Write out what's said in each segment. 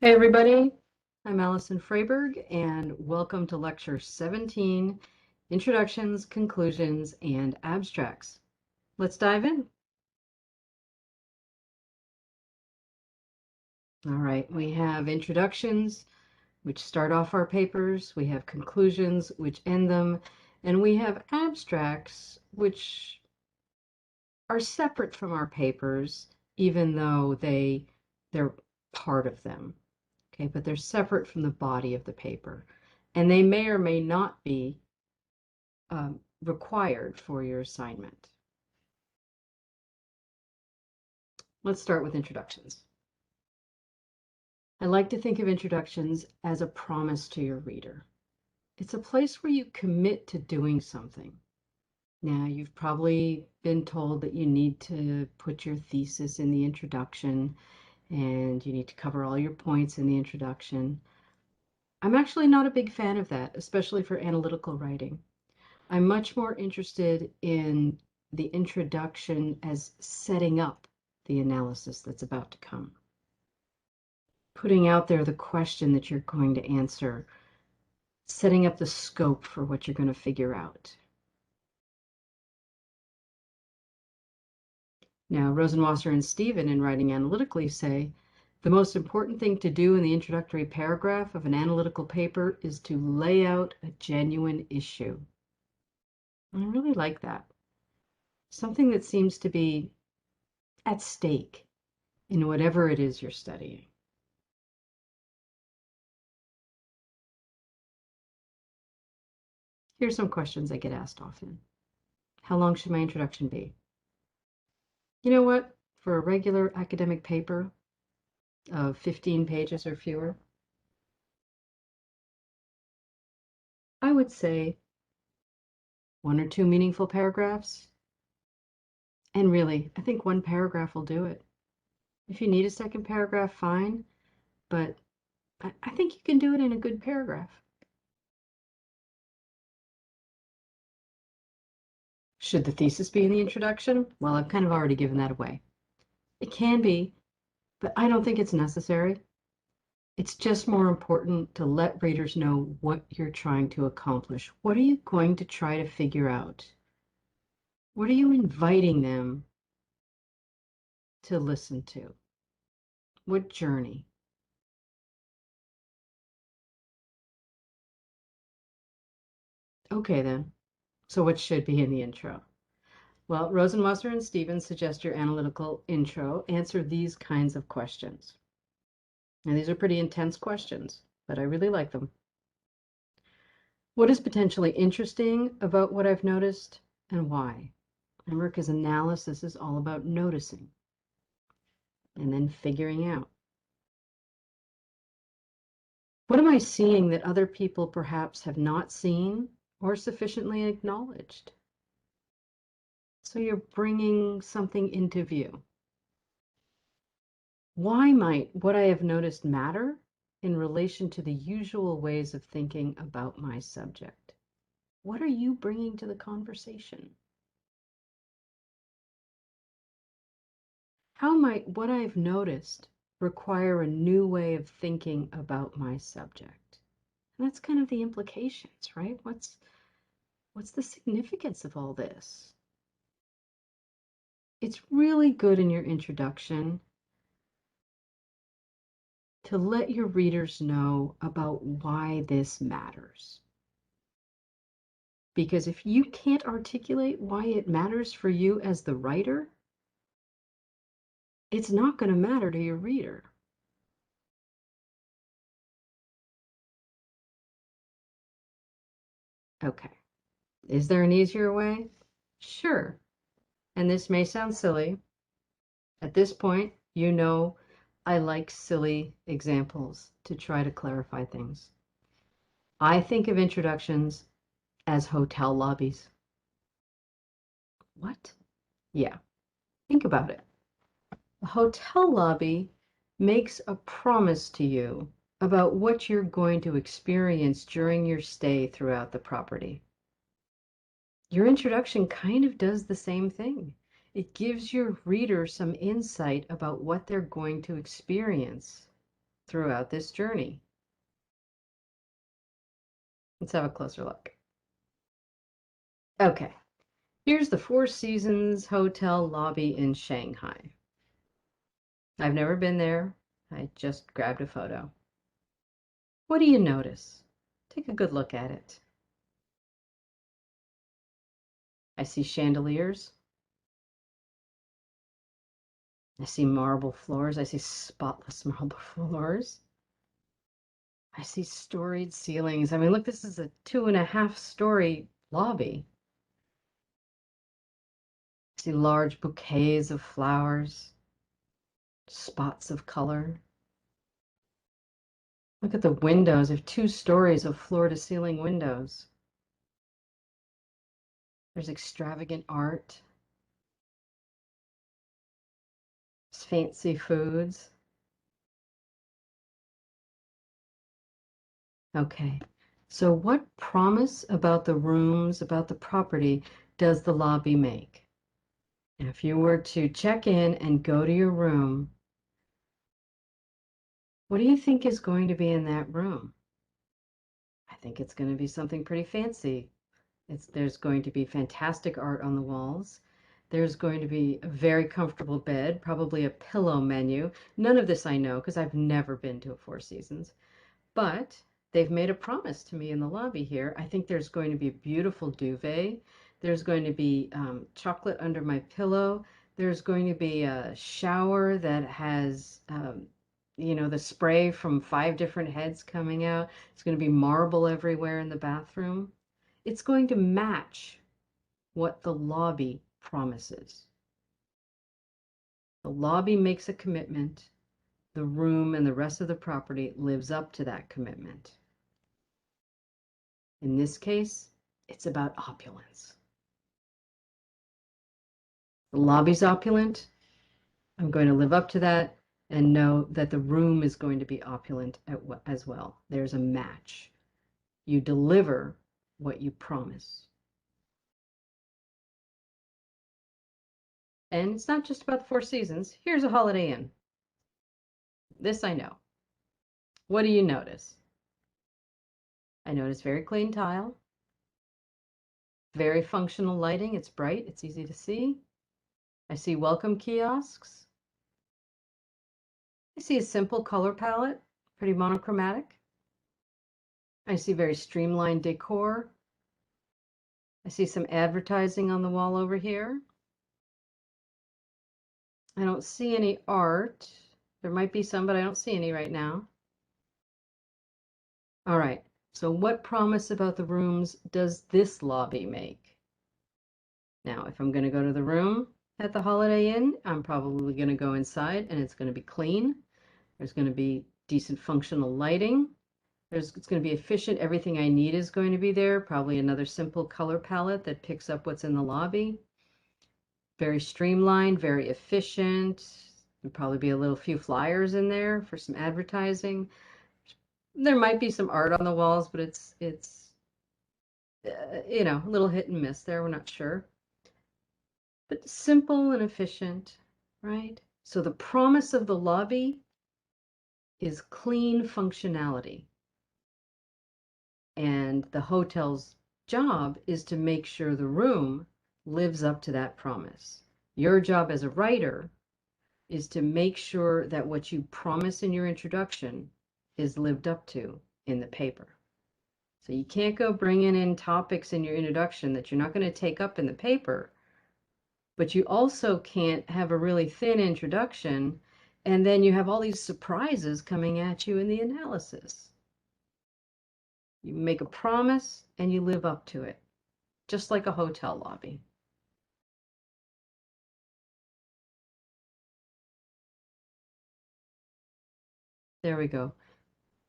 Hey everybody, I'm Allison Freyberg and welcome to Lecture 17, Introductions, Conclusions, and Abstracts. Let's dive in. All right, we have introductions, which start off our papers, we have conclusions, which end them, and we have abstracts, which are separate from our papers, even though they're part of them. Okay, but they're separate from the body of the paper, and they may or may not be required for your assignment. Let's start with introductions. I like to think of introductions as a promise to your reader. It's a place where you commit to doing something. Now, you've probably been told that you need to put your thesis in the introduction and you need to cover all your points in the introduction. I'm actually not a big fan of that, especially for analytical writing. I'm much more interested in the introduction as setting up the analysis that's about to come. Putting out there the question that you're going to answer, setting up the scope for what you're going to figure out. Now, Rosenwasser and Stephen, in writing analytically, say the most important thing to do in the introductory paragraph of an analytical paper is to lay out a genuine issue. I really like that. Something that seems to be at stake in whatever it is you're studying. Here's some questions I get asked often. How long should my introduction be? You know what? For a regular academic paper of 15 pages or fewer, I would say 1 or 2 meaningful paragraphs. And really, I think 1 paragraph will do it. If you need a second paragraph, fine, but I think you can do it in a good paragraph. Should the thesis be in the introduction? Well, I've kind of already given that away. It can be, but I don't think it's necessary. It's just more important to let readers know what you're trying to accomplish. What are you going to try to figure out? What are you inviting them to listen to? What journey? Okay, then. So what should be in the intro? Well, Rosenwasser and Stevens suggest your analytical intro answer these kinds of questions. And these are pretty intense questions, but I really like them. What is potentially interesting about what I've noticed and why? Remember, because analysis is all about noticing and then figuring out. What am I seeing that other people perhaps have not seen or sufficiently acknowledged? So you're bringing something into view. Why might what I have noticed matter in relation to the usual ways of thinking about my subject? What are you bringing to the conversation? How might what I've noticed require a new way of thinking about my subject? And that's kind of the implications, right? What's the significance of all this? It's really good in your introduction to let your readers know about why this matters. Because if you can't articulate why it matters for you as the writer, it's not going to matter to your reader. Okay. Is there an easier way? Sure. And this may sound silly. At this point, you know I like silly examples to try to clarify things. I think of introductions as hotel lobbies. What? Yeah, think about it. A hotel lobby makes a promise to you about what you're going to experience during your stay throughout the property. Your introduction kind of does the same thing. It gives your reader some insight about what they're going to experience. throughout this journey. Let's have a closer look. Okay, here's the Four Seasons Hotel lobby in Shanghai. I've never been there. I just grabbed a photo. What do you notice? Take a good look at it. I see chandeliers. I see marble floors. I see spotless marble floors. I see storied ceilings. I mean, look, this is a 2.5-story lobby. I see large bouquets of flowers, spots of color. Look at the windows. They have 2 stories of floor-to-ceiling windows. There's extravagant art. There's fancy foods. Okay, so what promise about the rooms, about the property, does the lobby make? And if you were to check in and go to your room, what do you think is going to be in that room? I think it's going to be something pretty fancy. There's going to be fantastic art on the walls. There's going to be a very comfortable bed, probably a pillow menu. None of this I know because I've never been to a Four Seasons, but they've made a promise to me in the lobby here. I think there's going to be a beautiful duvet. There's going to be chocolate under my pillow. There's going to be a shower that has the spray from 5 different heads coming out. It's going to be marble everywhere in the bathroom. It's going to match what the lobby promises. The lobby makes a commitment. The room and the rest of the property lives up to that commitment. In this case, it's about opulence. The lobby's opulent. I'm going to live up to that and know that the room is going to be opulent as well. There's a match. You deliver what you promise. And it's not just about the Four Seasons. Here's a Holiday Inn. This I know. What do you notice? I notice very clean tile, very functional lighting. It's bright, it's easy to see. I see welcome kiosks. I see a simple color palette, pretty monochromatic. I see very streamlined decor. I see some advertising on the wall over here. I don't see any art. There might be some, but I don't see any right now. All right, so what promise about the rooms does this lobby make? Now, if I'm going to go to the room at the Holiday Inn, I'm probably going to go inside and it's going to be clean. There's going to be decent functional lighting. It's going to be efficient. Everything I need is going to be there. Probably another simple color palette that picks up what's in the lobby. Very streamlined, very efficient. There'll probably be a few flyers in there for some advertising. There might be some art on the walls, but it's a little hit and miss there. We're not sure. But simple and efficient, right? So the promise of the lobby is clean functionality. And the hotel's job is to make sure the room lives up to that promise. Your job as a writer is to make sure that what you promise in your introduction is lived up to in the paper. So you can't go bringing in topics in your introduction that you're not going to take up in the paper, but you also can't have a really thin introduction and then you have all these surprises coming at you in the analysis. You make a promise and you live up to it, just like a hotel lobby. There we go.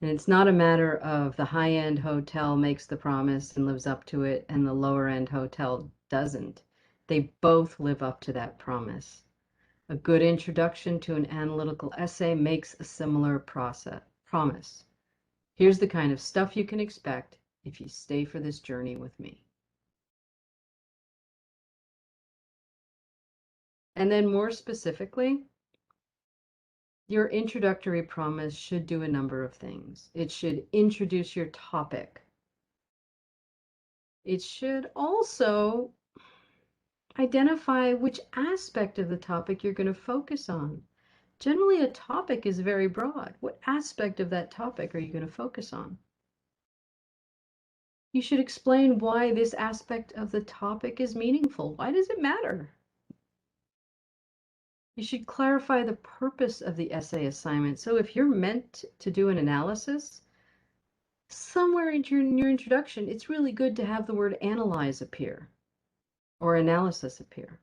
And it's not a matter of the high-end hotel makes the promise and lives up to it and the lower-end hotel doesn't. They both live up to that promise. A good introduction to an analytical essay makes a similar promise. Here's the kind of stuff you can expect if you stay for this journey with me. And then more specifically, Your introductory promise should do a number of things. It should introduce your topic. It should also identify which aspect of the topic you're going to focus on. Generally, a topic is very broad. What aspect of that topic are you going to focus on? You should explain why this aspect of the topic is meaningful. Why does it matter? You should clarify the purpose of the essay assignment. So if you're meant to do an analysis, somewhere in your introduction, it's really good to have the word analyze appear or analysis appear.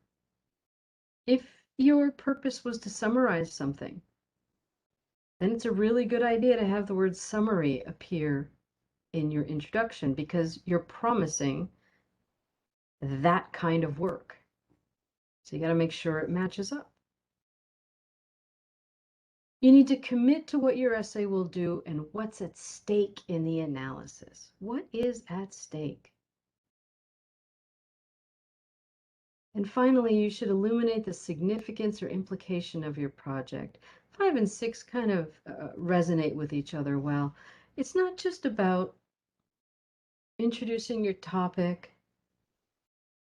If your purpose was to summarize something, then it's a really good idea to have the word summary appear in your introduction because you're promising that kind of work. So you got to make sure it matches up. You need to commit to what your essay will do and what's at stake in the analysis. What is at stake? And finally, you should illuminate the significance or implication of your project. 5 and 6 kind of resonate with each other well. It's not just about introducing your topic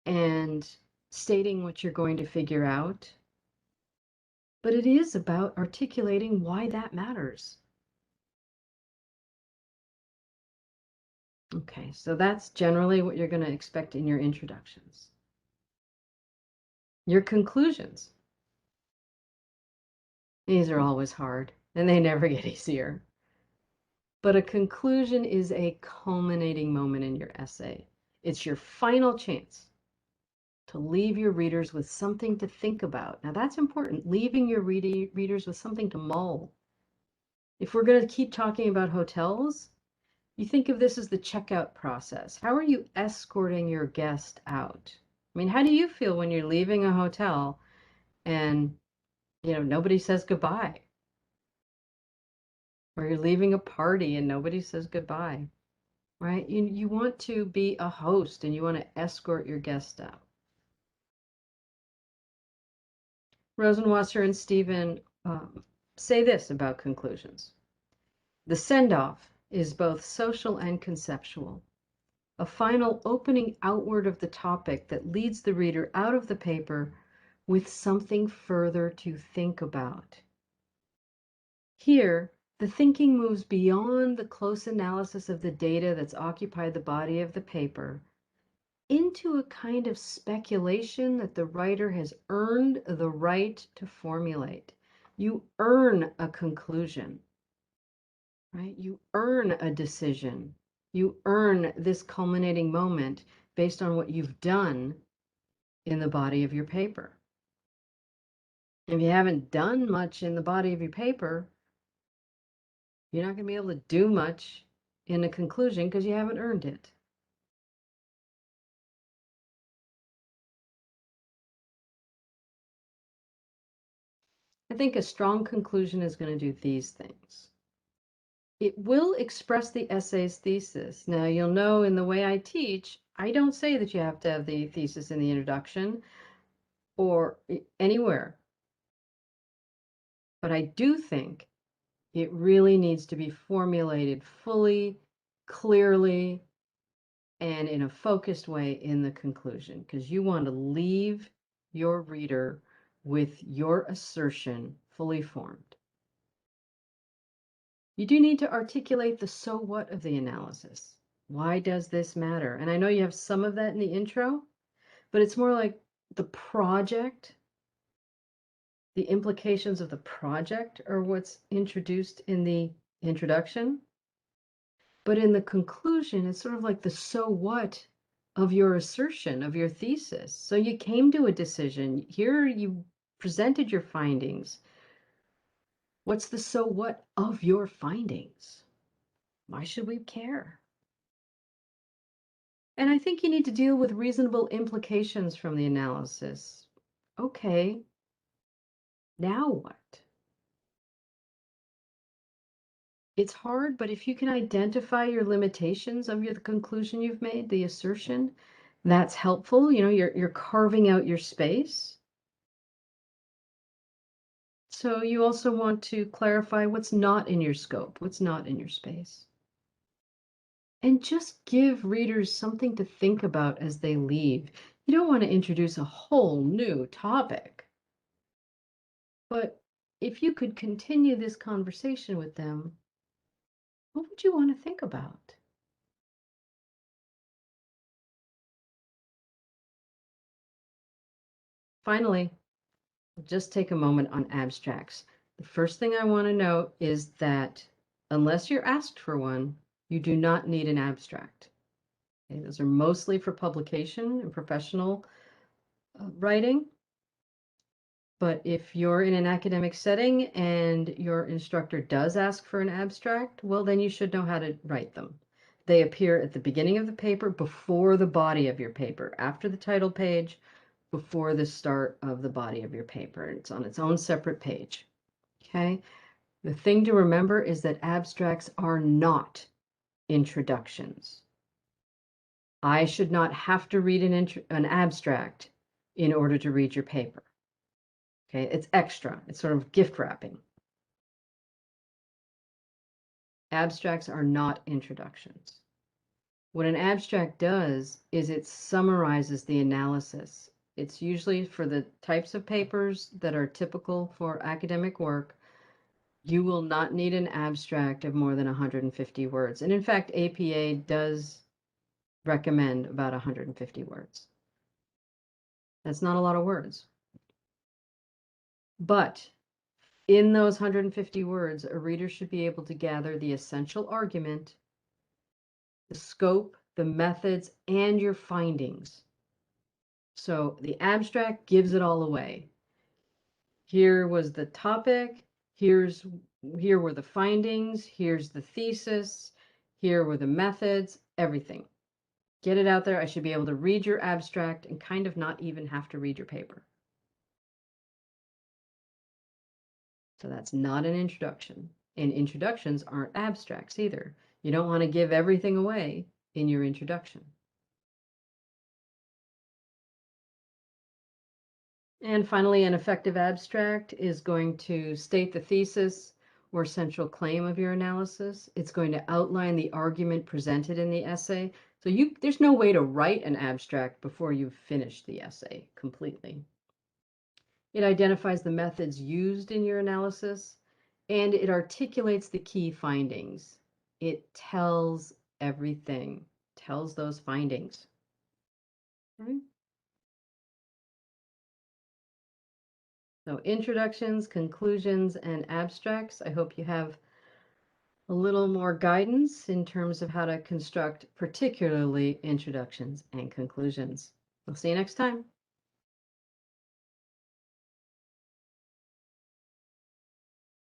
and stating what you're going to figure out, but it is about articulating why that matters. Okay, so that's generally what you're going to expect in your introductions. Your conclusions. These are always hard, and they never get easier. But a conclusion is a culminating moment in your essay. It's your final chance to leave your readers with something to think about. Now, that's important, leaving your readers with something to mull. If we're going to keep talking about hotels, you think of this as the checkout process. How are you escorting your guest out? I mean, how do you feel when you're leaving a hotel and, nobody says goodbye? Or you're leaving a party and nobody says goodbye, right? You want to be a host and you want to escort your guest out. Rosenwasser and Stephen say this about conclusions. The send-off is both social and conceptual, a final opening outward of the topic that leads the reader out of the paper with something further to think about. Here, the thinking moves beyond the close analysis of the data that's occupied the body of the paper into a kind of speculation that the writer has earned the right to formulate. You earn a conclusion, right? You earn a decision. You earn this culminating moment based on what you've done in the body of your paper. If you haven't done much in the body of your paper, you're not going to be able to do much in a conclusion because you haven't earned it. I think a strong conclusion is going to do these things. It will express the essay's thesis. Now, you'll know in the way I teach, I don't say that you have to have the thesis in the introduction or anywhere. But I do think it really needs to be formulated fully, clearly, and in a focused way in the conclusion, because you want to leave your reader with your assertion fully formed. You do need to articulate the so what of the analysis. Why does this matter? And I know you have some of that in the intro, but it's more like the project, the implications of the project are what's introduced in the introduction. But in the conclusion, it's sort of like the so what of your assertion, of your thesis. So you came to a decision. Here you presented your findings. What's the so what of your findings? Why should we care? And I think you need to deal with reasonable implications from the analysis. Okay, now what? It's hard, but if you can identify your limitations of the conclusion you've made, the assertion, that's helpful. You're carving out your space. So you also want to clarify what's not in your scope, what's not in your space. And just give readers something to think about as they leave. You don't want to introduce a whole new topic. But if you could continue this conversation with them, what would you want to think about? Finally, just take a moment on abstracts. The first thing I want to note is that unless you're asked for one, you do not need an abstract. Okay, those are mostly for publication and professional writing. But if you're in an academic setting and your instructor does ask for an abstract, well, then you should know how to write them. They appear at the beginning of the paper, before the body of your paper, after the title page, before the start of the body of your paper. It's on its own separate page. Okay? The thing to remember is that abstracts are not introductions. I should not have to read an abstract in order to read your paper. Okay, it's extra. It's sort of gift wrapping. Abstracts are not introductions. What an abstract does is it summarizes the analysis. It's usually for the types of papers that are typical for academic work. You will not need an abstract of more than 150 words. And in fact, APA does recommend about 150 words. That's not a lot of words. But in those 150 words, a reader should be able to gather the essential argument, the scope, the methods, and your findings. So the abstract gives it all away. Here was the topic, here were the findings, here's the thesis, here were the methods, everything. Get it out there. I should be able to read your abstract and kind of not even have to read your paper. So that's not an introduction. And introductions aren't abstracts either. You don't want to give everything away in your introduction. And finally, an effective abstract is going to state the thesis or central claim of your analysis. It's going to outline the argument presented in the essay. So there's no way to write an abstract before you've finished the essay completely. It identifies the methods used in your analysis, and it articulates the key findings. It tells everything, tells those findings. Right? So introductions, conclusions, and abstracts. I hope you have a little more guidance in terms of how to construct particularly introductions and conclusions. We'll see you next time.